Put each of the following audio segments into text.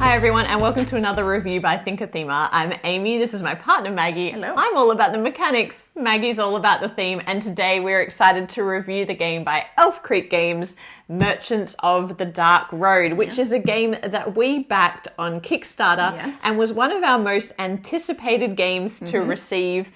Hi everyone, and welcome to another review by ThinkerThemer. I'm Amy, this is my partner Maggie. Hello. I'm all about the mechanics, Maggie's all about the theme, and today we're excited to review the game by Elf Creek Games, Merchants of the Dark Road, which is a game that we backed on Kickstarter and was one of our most anticipated games to receive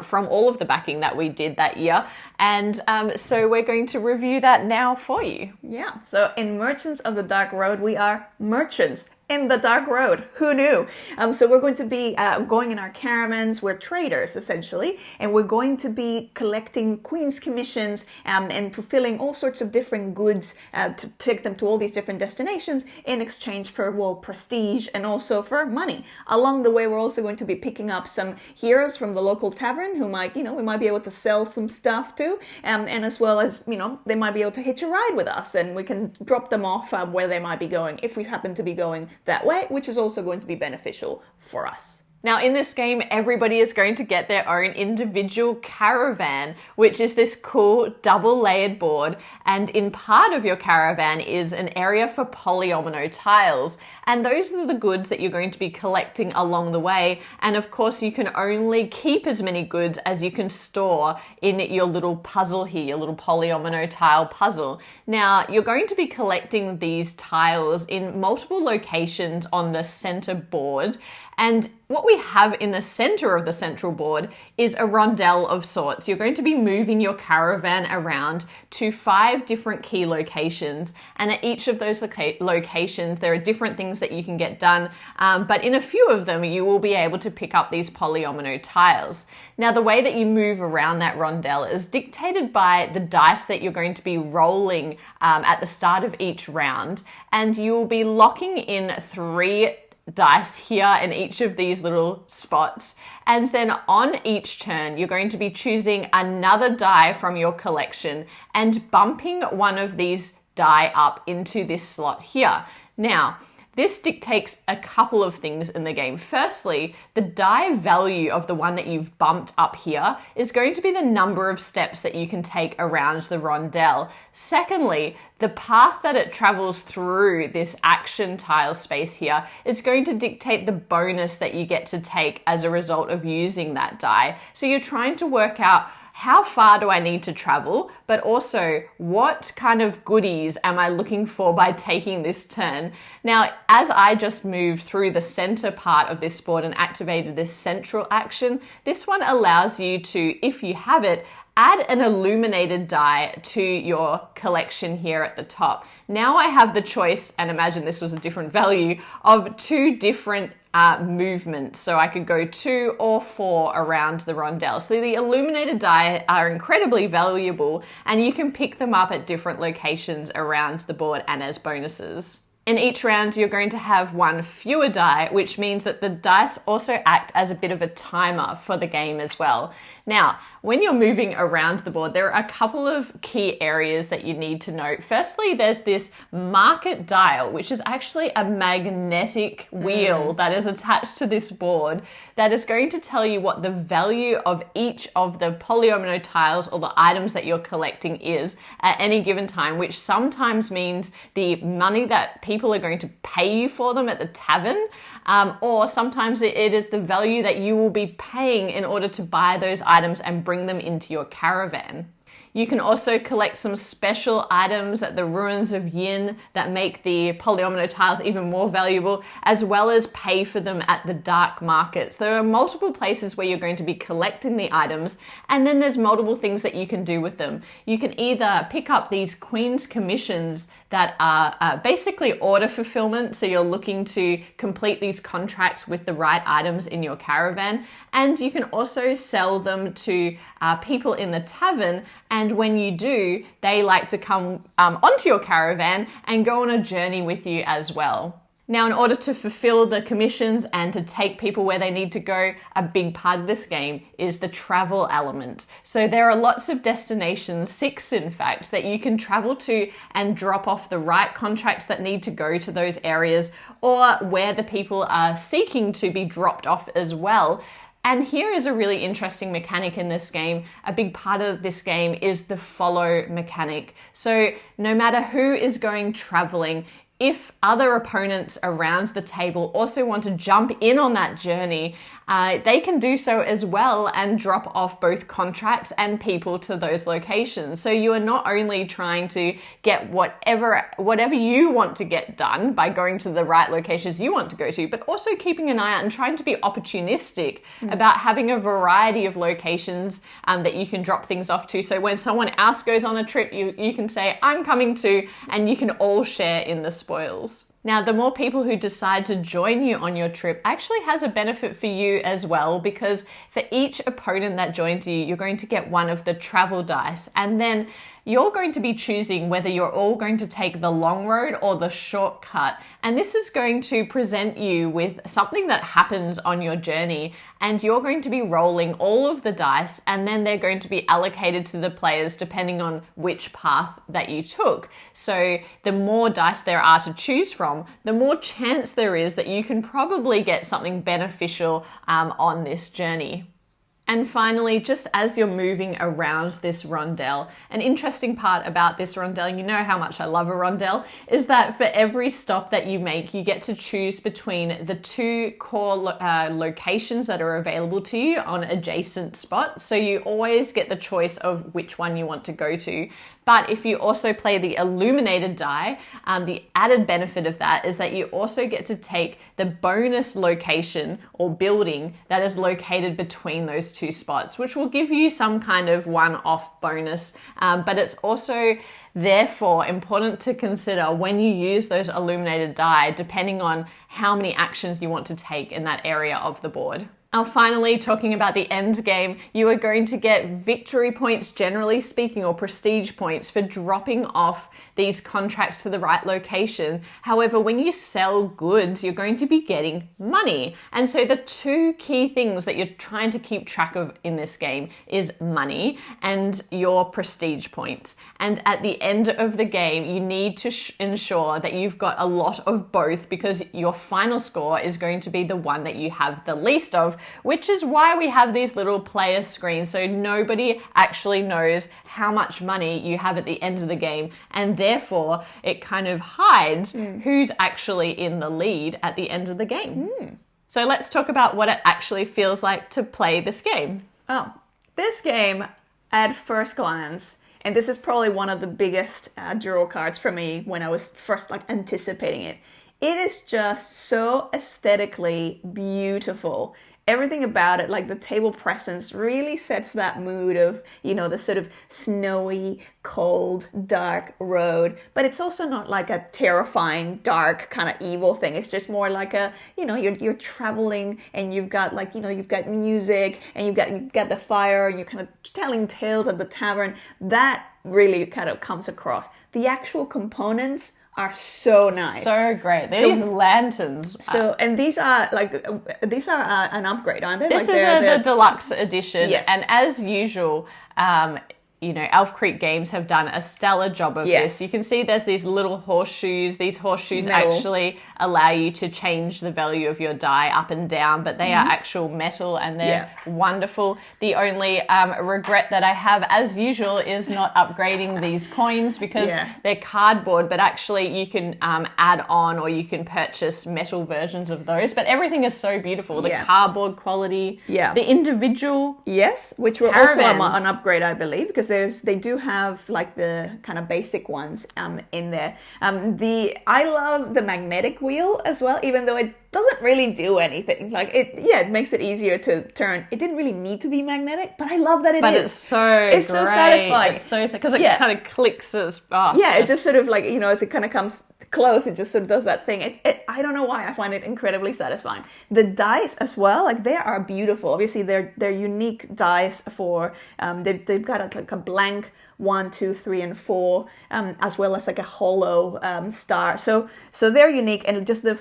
from all of the backing that we did that year. And so we're going to review that now for you. Yeah, so in Merchants of the Dark Road, we are merchants in the dark road. Who knew? So we're going to be going in our caravans. We're traders, essentially, and we're going to be collecting Queen's commissions and fulfilling all sorts of different goods to take them to all these different destinations in exchange for, well, prestige and also for money. Along the way, we're also going to be picking up some heroes from the local tavern who might, we might be able to sell some stuff to, and as well as, they might be able to hitch a ride with us, and we can drop them off where they might be going if we happen to be going that way, which is also going to be beneficial for us. Now in this game, everybody is going to get their own individual caravan, which is this cool double layered board. And in part of your caravan is an area for polyomino tiles. And those are the goods that you're going to be collecting along the way. And of course, you can only keep as many goods as you can store in your little puzzle here, your little polyomino tile puzzle. Now, you're going to be collecting these tiles in multiple locations on the center board. And what we have in the center of the central board is a rondel of sorts. You're going to be moving your caravan around to 5 different key locations. And at each of those locations, there are different things that you can get done. But in a few of them, you will be able to pick up these polyomino tiles. Now, the way that you move around that rondel is dictated by the dice that you're going to be rolling at the start of each round. And you will be locking in 3 dice here in each of these little spots, and then on each turn you're going to be choosing another die from your collection and bumping one of these die up into this slot here. Now, this dictates a couple of things in the game. Firstly, the die value of the one that you've bumped up here is going to be the number of steps that you can take around the rondel. Secondly, the path that it travels through this action tile space here is going to dictate the bonus that you get to take as a result of using that die. So you're trying to work out how far do I need to travel, but also what kind of goodies am I looking for by taking this turn? Now, as I just moved through the center part of this board and activated this central action, this one allows you to, if you have it, add an illuminated die to your collection here at the top. Now I have the choice, and imagine this was a different value, of 2 different movements. So I could go 2 or 4 around the rondel. So the illuminated die are incredibly valuable, and you can pick them up at different locations around the board and as bonuses. In each round, you're going to have 1 fewer die, which means that the dice also act as a bit of a timer for the game as well. Now, when you're moving around the board, there are a couple of key areas that you need to note. Firstly, there's this market dial, which is actually a magnetic wheel that is attached to this board that is going to tell you what the value of each of the polyomino tiles or the items that you're collecting is at any given time, which sometimes means the money that people are going to pay you for them at the tavern, or sometimes it is the value that you will be paying in order to buy those items and bring them into your caravan. You can also collect some special items at the ruins of Yin that make the polyomino tiles even more valuable, as well as pay for them at the dark markets. There are multiple places where you're going to be collecting the items, and then there's multiple things that you can do with them. You can either pick up these Queen's commissions that are basically order fulfillment, so you're looking to complete these contracts with the right items in your caravan, and you can also sell them to people in the tavern, and when you do, they like to come onto your caravan and go on a journey with you as well. Now, in order to fulfill the commissions and to take people where they need to go, a big part of this game is the travel element. So there are lots of destinations, 6 in fact, that you can travel to and drop off the right contracts that need to go to those areas, or where the people are seeking to be dropped off as well. And here is a really interesting mechanic in this game. A big part of this game is the follow mechanic. So no matter who is going traveling, if other opponents around the table also want to jump in on that journey, they can do so as well and drop off both contracts and people to those locations. So you are not only trying to get whatever you want to get done by going to the right locations you want to go to, but also keeping an eye out and trying to be opportunistic about having a variety of locations that you can drop things off to. So when someone else goes on a trip, you can say, I'm coming too, and you can all share in the spoils. Now, the more people who decide to join you on your trip actually has a benefit for you as well, because for each opponent that joins you, you're going to get one of the travel dice, and then you're going to be choosing whether you're all going to take the long road or the shortcut. And this is going to present you with something that happens on your journey, and you're going to be rolling all of the dice, and then they're going to be allocated to the players depending on which path that you took. So the more dice there are to choose from, the more chance there is that you can probably get something beneficial on this journey. And finally, just as you're moving around this rondel, an interesting part about this rondel, and you know how much I love a rondel, is that for every stop that you make, you get to choose between the two core locations that are available to you on adjacent spots. So you always get the choice of which one you want to go to. But if you also play the illuminated die, the added benefit of that is that you also get to take the bonus location or building that is located between those two spots, which will give you some kind of one-off bonus. But it's also therefore important to consider when you use those illuminated die, depending on how many actions you want to take in that area of the board. Now, finally, talking about the end game, you are going to get victory points, generally speaking, or prestige points for dropping off these contracts to the right location. However, when you sell goods, you're going to be getting money. And so the two key things that you're trying to keep track of in this game is money and your prestige points. And at the end of the game, you need to ensure that you've got a lot of both, because your final score is going to be the one that you have the least of, which is why we have these little player screens, so nobody actually knows how much money you have at the end of the game, and therefore it kind of hides who's actually in the lead at the end of the game. So let's talk about what it actually feels like to play this game. Oh, this game, at first glance, and this is probably one of the biggest draw cards for me when I was first anticipating it. It is just so aesthetically beautiful. Everything about it, like the table presence, really sets that mood of, the sort of snowy, cold, dark road. But it's also not like a terrifying, dark, kind of evil thing. It's just more like a, you're traveling, and you've got you've got music, and you've got the fire, and you're kind of telling tales at the tavern. That really kind of comes across. The actual components are so nice. So great. These lanterns. And these are an upgrade, aren't they? This is the deluxe edition. Yes. And as usual, Elf Creek Games have done a stellar job of this. You can see there's these little horseshoes. These horseshoes actually allow you to change the value of your die up and down, but they are actual metal, and they're wonderful. The only regret that I have, as usual, is not upgrading these coins, because they're cardboard, but actually you can add on, or you can purchase metal versions of those. But everything is so beautiful. The cardboard quality, the individual which were also an upgrade, I believe, because they do have like the kind of basic ones in there. I love the magnetic wheel as well, even though it doesn't really do anything. Like it makes it easier to turn. It didn't really need to be magnetic, but I love that it is. But it's so satisfying. It's so, because it kind of clicks as it just sort of like, as it kind of comes close, it just sort of does that thing. I don't know why, I find it incredibly satisfying. The dice as well, like they are beautiful. Obviously they're unique dice for they've got like a blank 1, 2, 3, and 4, as well as like a hollow star. So they're unique, and just the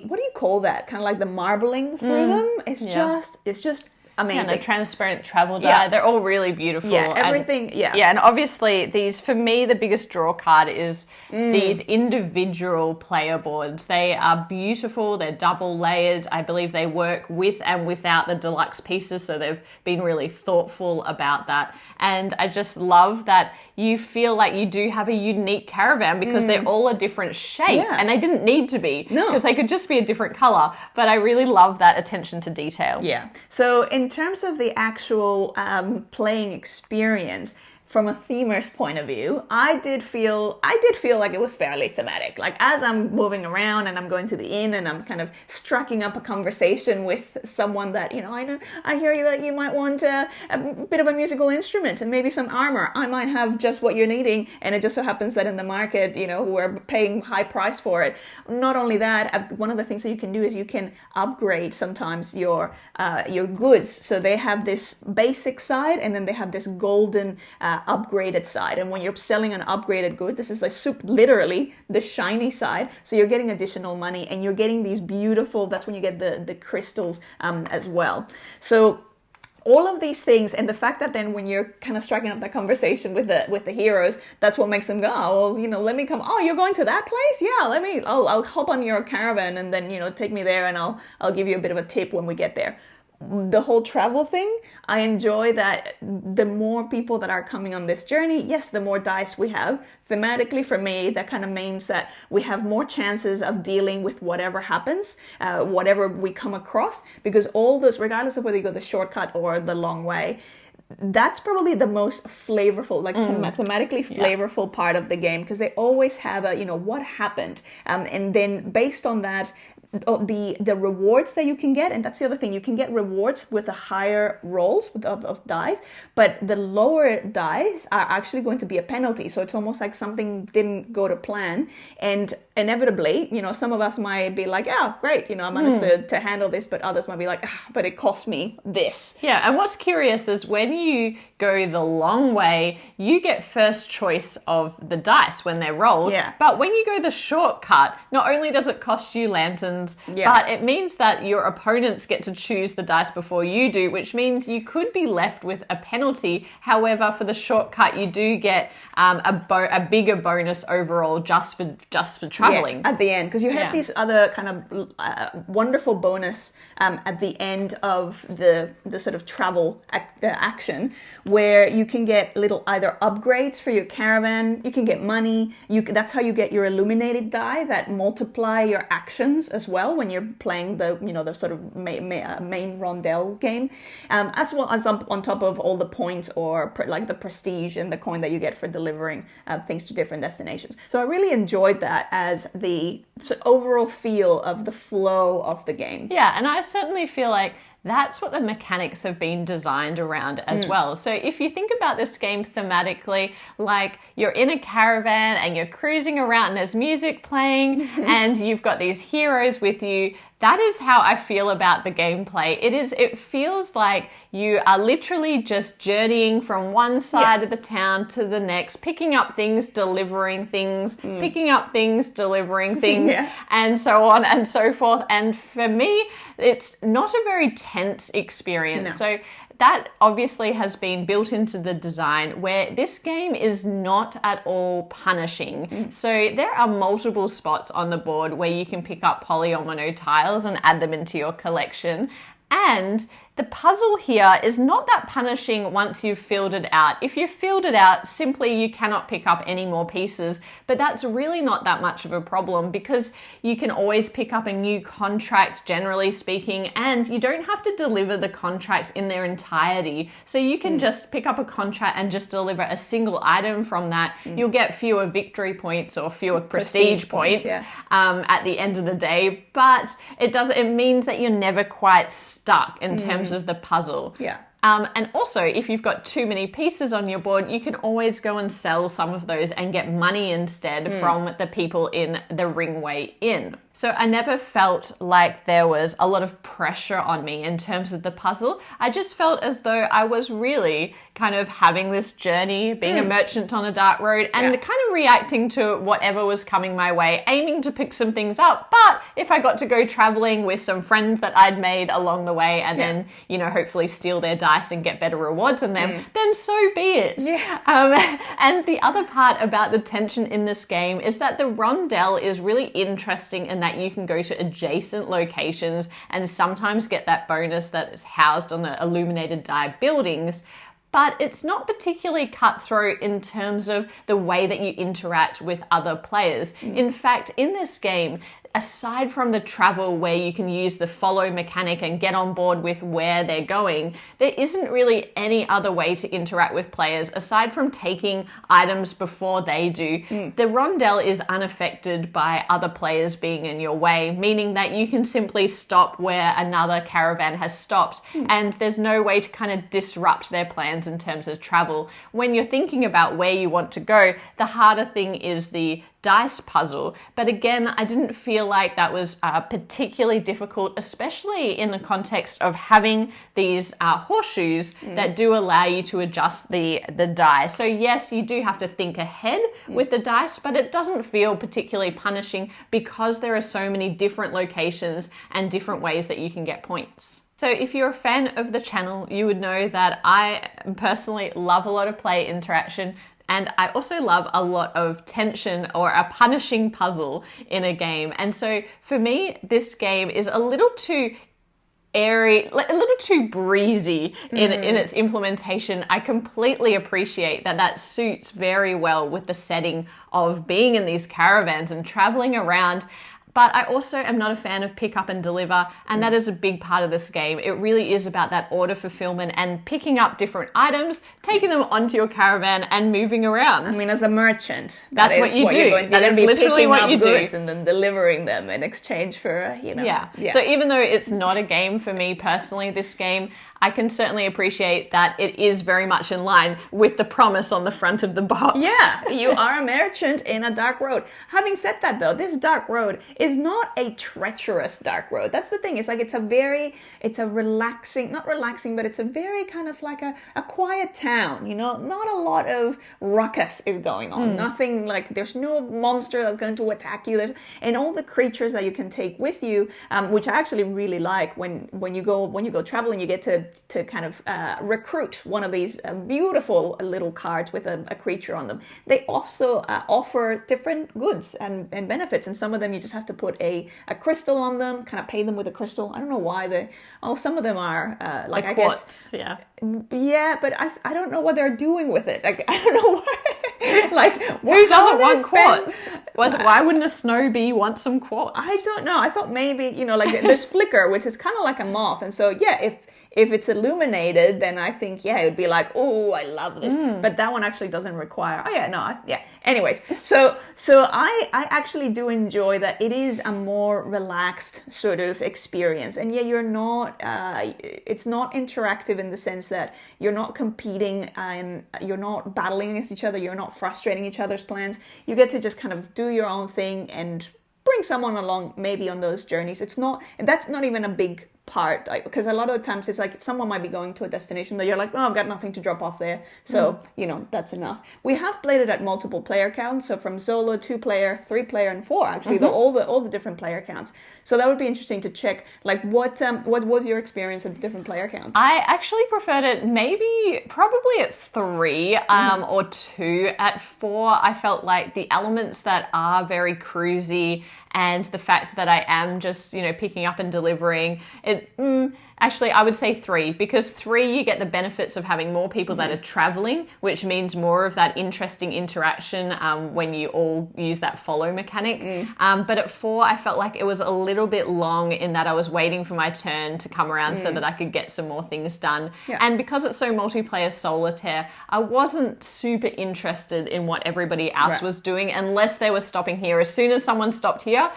what do you call that? Kind of like the marbling through them. It's just amazing. And the transparent travel die. They're all really beautiful. Yeah, everything. And obviously these, for me, the biggest draw card is these individual player boards. They are beautiful. They're double layered. I believe they work with and without the deluxe pieces, so they've been really thoughtful about that. And I just love that you feel like you do have a unique caravan because they're all a different shape. Yeah. And they didn't need to be, No. because they could just be a different color. But I really love that attention to detail. Yeah. So in terms of the actual playing experience, from a themer's point of view, I did feel like it was fairly thematic. Like as I'm moving around and I'm going to the inn and I'm kind of striking up a conversation with someone that, I hear you that you might want a bit of a musical instrument and maybe some armor. I might have just what you're needing, and it just so happens that in the market, we're paying high price for it. Not only that, one of the things that you can do is you can upgrade sometimes your goods. So they have this basic side, and then they have this golden upgraded side. And when you're selling an upgraded good, this is like literally the shiny side. So you're getting additional money, and you're getting these beautiful, that's when you get the crystals as well. So all of these things, and the fact that then when you're kind of striking up that conversation with the heroes, that's what makes them go, oh, well, let me come. Oh, you're going to that place? Yeah, I'll hop on your caravan, and then, take me there, and I'll give you a bit of a tip when we get there. The whole travel thing, I enjoy that the more people that are coming on this journey, yes, the more dice we have. Thematically, for me, that kind of means that we have more chances of dealing with whatever happens, whatever we come across, because all those, regardless of whether you go the shortcut or the long way, that's probably the most flavorful, thematically flavorful part of the game, because they always have what happened, and then based on that, the rewards that you can get, and that's the other thing, you can get rewards with the higher rolls of dice, but the lower dice are actually going to be a penalty. So it's almost like something didn't go to plan, and inevitably, some of us might be like, oh, great, I managed to handle this, but others might be like, but it cost me this. Yeah, and what's curious is when you go the long way, you get first choice of the dice when they're rolled. Yeah. But when you go the shortcut, not only does it cost you lanterns, but it means that your opponents get to choose the dice before you do, which means you could be left with a penalty. However, for the shortcut, you do get a bigger bonus overall just for traveling. Yeah, at the end, because you have these other kind of wonderful bonus at the end of the sort of travel action, where you can get little either upgrades for your caravan, you can get money, that's how you get your illuminated die that multiply your actions as well when you're playing the sort of main rondel game, as well as on top of all the points or like the prestige and the coin that you get for delivering things to different destinations. So I really enjoyed that as the overall feel of the flow of the game. Yeah, and I certainly feel like that's what the mechanics have been designed around as well. So if you think about this game thematically, like you're in a caravan and you're cruising around and there's music playing and you've got these heroes with you, that is how I feel about the gameplay. It feels like you are literally just journeying from one side of the town to the next, picking up things, delivering things, picking up things, delivering things, and so on and so forth. And for me, it's not a very tense experience. No. So that obviously has been built into the design, where this game is not at all punishing. So there are multiple spots on the board where you can pick up polyomino tiles and add them into your collection. And the puzzle here is not that punishing once you've filled it out. If you've filled it out, simply you cannot pick up any more pieces, but that's really not that much of a problem because you can always pick up a new contract, generally speaking, and you don't have to deliver the contracts in their entirety. So you can just pick up a contract and just deliver a single item from that. You'll get fewer victory points or fewer prestige points at the end of the day, but it means that you're never quite stuck in terms of the puzzle. Yeah. And also, if you've got too many pieces on your board, you can always go and sell some of those and get money instead from the people in the Ringway Inn. So I never felt like there was a lot of pressure on me in terms of the puzzle. I just felt as though I was really kind of having this journey, being a merchant on a dark road, and kind of reacting to whatever was coming my way, aiming to pick some things up. But if I got to go traveling with some friends that I'd made along the way and then, hopefully steal their dice and get better rewards on them, then so be it. And the other part about the tension in this game is that the rondel is really interesting in that you can go to adjacent locations and sometimes get that bonus that is housed on the illuminated die buildings. but it's not particularly cutthroat in terms of the way that you interact with other players. In fact, in this game, aside from the travel where you can use the follow mechanic and get on board with where they're going, there isn't really any other way to interact with players aside from taking items before they do. The rondel is unaffected by other players being in your way, meaning that you can simply stop where another caravan has stopped, and there's no way to kind of disrupt their plans in terms of travel. When you're thinking about where you want to go, the harder thing is the dice puzzle. But again, I didn't feel like that was particularly difficult, especially in the context of having these horseshoes that do allow you to adjust the die. So yes, you do have to think ahead with the dice, but it doesn't feel particularly punishing because there are so many different locations and different ways that you can get points. So if you're a fan of the channel, you would know that I personally love a lot of player interaction. And I also love a lot of tension or a punishing puzzle in a game. And so for me, this game is a little too airy, a little too breezy in its implementation. I completely appreciate that suits very well with the setting of being in these caravans and traveling around. But I also am not a fan of pick up and deliver, and that is a big part of this game. It really is about that order fulfillment and picking up different items, taking them onto your caravan and moving around. I mean, as a merchant, that's what you do. That is literally what you do. And then delivering them in exchange for, Yeah. So even though it's not a game for me personally, this game, I can certainly appreciate that it is very much in line with the promise on the front of the box. Yeah, you are a merchant in a dark road. Having said that though, this dark road is not a treacherous dark road. That's the thing. It's like it's a relaxing, not relaxing, but it's a very kind of like a quiet town, you know, not a lot of ruckus is going on. Nothing like, there's no monster that's going to attack you. And all the creatures that you can take with you, which I actually really like when you go traveling, you get to kind of recruit one of these beautiful little cards with a creature on them. They also offer different goods and benefits, and some of them you just have to put a crystal on them, kind of pay them with a crystal. I don't know why some of them are like I quartz, guess yeah, but I don't know what they're doing with it. Like I don't know why. Like who doesn't want quartz? Why wouldn't a snow bee want some quartz? I don't know. I thought maybe, you know, like there's flicker, which is kind of like a moth, and so yeah, if it's illuminated, then I think, yeah, it would be like, oh, I love this. But that one actually doesn't require, Anyways, so I actually do enjoy that it is a more relaxed sort of experience. And yeah, you're not, it's not interactive in the sense that you're not competing and you're not battling against each other. You're not frustrating each other's plans. You get to just kind of do your own thing and bring someone along maybe on those journeys. That's not even a big part, because a lot of the times it's like if someone might be going to a destination that you're like, oh, I've got nothing to drop off there, so you know, that's enough. We have played it at multiple player counts, so from solo, 2-player, 3-player, and 4 actually, all the different player counts. So that would be interesting to check. Like what was your experience at the different player counts? I actually preferred it probably at 3 or 2. At 4, I felt like the elements that are very cruisy and the fact that I am just, you know, picking up and delivering it. Actually, I would say 3, because 3, you get the benefits of having more people that are traveling, which means more of that interesting interaction when you all use that follow mechanic. But at 4, I felt like it was a little bit long in that I was waiting for my turn to come around so that I could get some more things done. Yeah. And because it's so multiplayer solitaire, I wasn't super interested in what everybody else was doing unless they were stopping here. As soon as someone stopped here,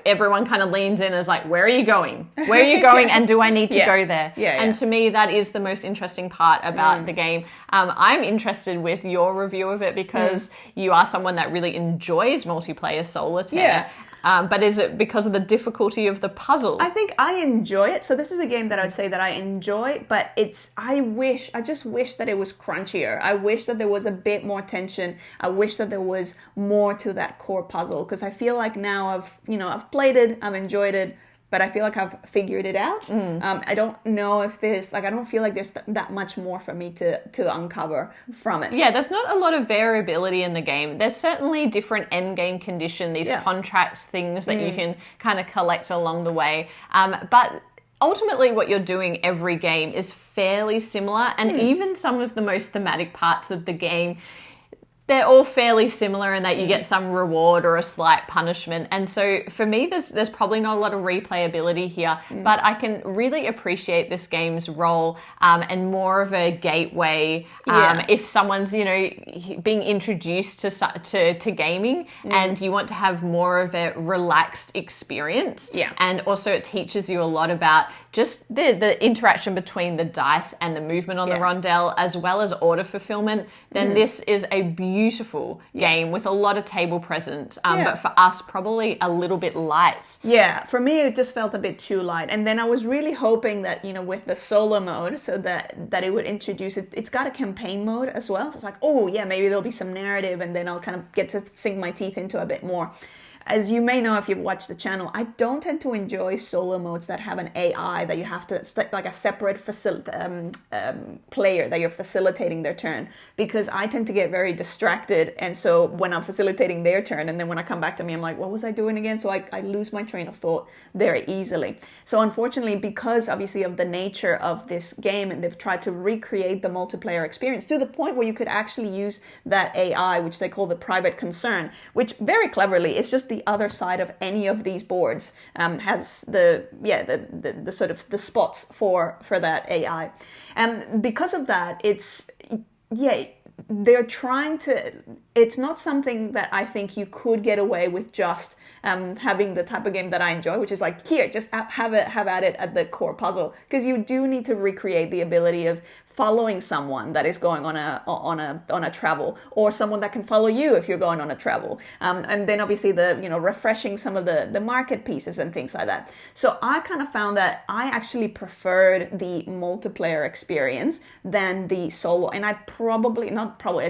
everyone kind of leans in and is like, where are you going? Where are you going? And do I need to go there? And to me, that is the most interesting part about the game. I'm interested with your review of it because you are someone that really enjoys multiplayer solitaire. But is it because of the difficulty of the puzzle? I think I enjoy it. So this is a game that I'd say that I enjoy, but I just wish that it was crunchier. I wish that there was a bit more tension. I wish that there was more to that core puzzle, because I feel like now I've played it, I've enjoyed it, but I feel like I've figured it out. I don't know if I don't feel like there's that much more for me to uncover from it. Yeah, there's not a lot of variability in the game. There's certainly different end game condition, these contracts, things that you can kind of collect along the way. But ultimately what you're doing every game is fairly similar, and even some of the most thematic parts of the game, they're all fairly similar in that you get some reward or a slight punishment. And so for me, there's probably not a lot of replayability here, but I can really appreciate this game's role and more of a gateway if someone's, you know, being introduced to gaming and you want to have more of a relaxed experience. Yeah. And also it teaches you a lot about just the interaction between the dice and the movement on the rondelle, as well as order fulfillment, then this is a beautiful game with a lot of table presence. But for us, probably a little bit light. Yeah, for me, it just felt a bit too light. And then I was really hoping that, you know, with the solo mode, so that it would introduce it. It's got a campaign mode as well. So it's like, oh, yeah, maybe there'll be some narrative and then I'll kind of get to sink my teeth into a bit more. As you may know if you've watched the channel, I don't tend to enjoy solo modes that have an AI that you have to, like a separate player that you're facilitating their turn, because I tend to get very distracted. And so when I'm facilitating their turn, and then when I come back to me, I'm like, what was I doing again? So I lose my train of thought very easily. So unfortunately, because obviously of the nature of this game, and they've tried to recreate the multiplayer experience to the point where you could actually use that AI, which they call the private concern, which very cleverly, it's just the other side of any of these boards, has the sort of the spots for that AI. And because of that, they're trying to, it's not something that I think you could get away with just having the type of game that I enjoy, which is like, here, just have at it at the core puzzle, because you do need to recreate the ability of following someone that is going on a travel, or someone that can follow you if you're going on a travel, and then obviously refreshing some of the market pieces and things like that. So I kind of found that I actually preferred the multiplayer experience than the solo, and I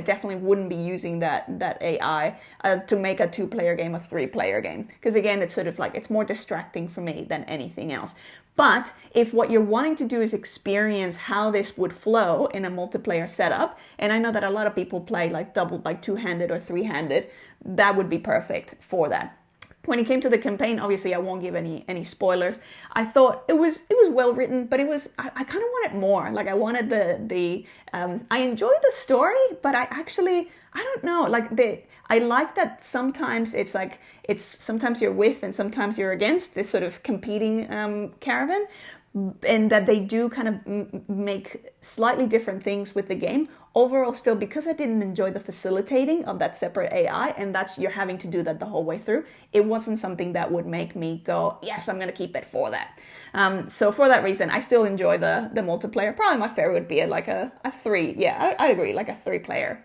definitely wouldn't be using that AI to make a 2-player game a 3-player game, because again, it's sort of like, it's more distracting for me than anything else. But if what you're wanting to do is experience how this would flow in a multiplayer setup, and I know that a lot of people play like two-handed or three-handed, that would be perfect for that. When it came to the campaign, obviously I won't give any spoilers. I thought it was well written, but I kind of wanted more. Like I wanted I enjoyed the story, but I don't know, like I like that sometimes sometimes you're with and sometimes you're against this sort of competing caravan, and that they do kind of make slightly different things with the game. Overall, still, because I didn't enjoy the facilitating of that separate AI, and you're having to do that the whole way through, it wasn't something that would make me go, yes, I'm going to keep it for that. So for that reason, I still enjoy the multiplayer. Probably my favorite would be like a 3. Yeah, I'd agree, like a 3-player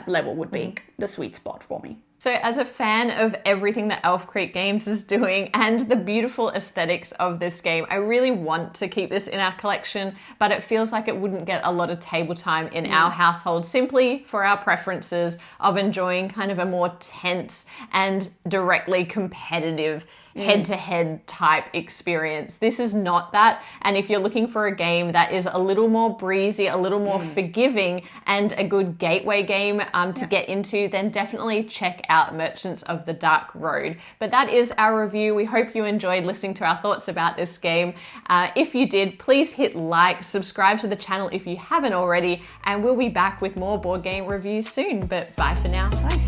level would be the sweet spot for me. So as a fan of everything that Elf Creek Games is doing and the beautiful aesthetics of this game, I really want to keep this in our collection, but it feels like it wouldn't get a lot of table time in our household, simply for our preferences of enjoying kind of a more tense and directly competitive head-to-head type experience. This is not that, and if you're looking for a game that is a little more breezy, a little more forgiving, and a good gateway game to get into, then definitely check out Merchants of the Dark Road. But that is our review. We hope you enjoyed listening to our thoughts about this game. If you did, please hit like, subscribe to the channel if you haven't already, and we'll be back with more board game reviews soon. But bye for now. Bye.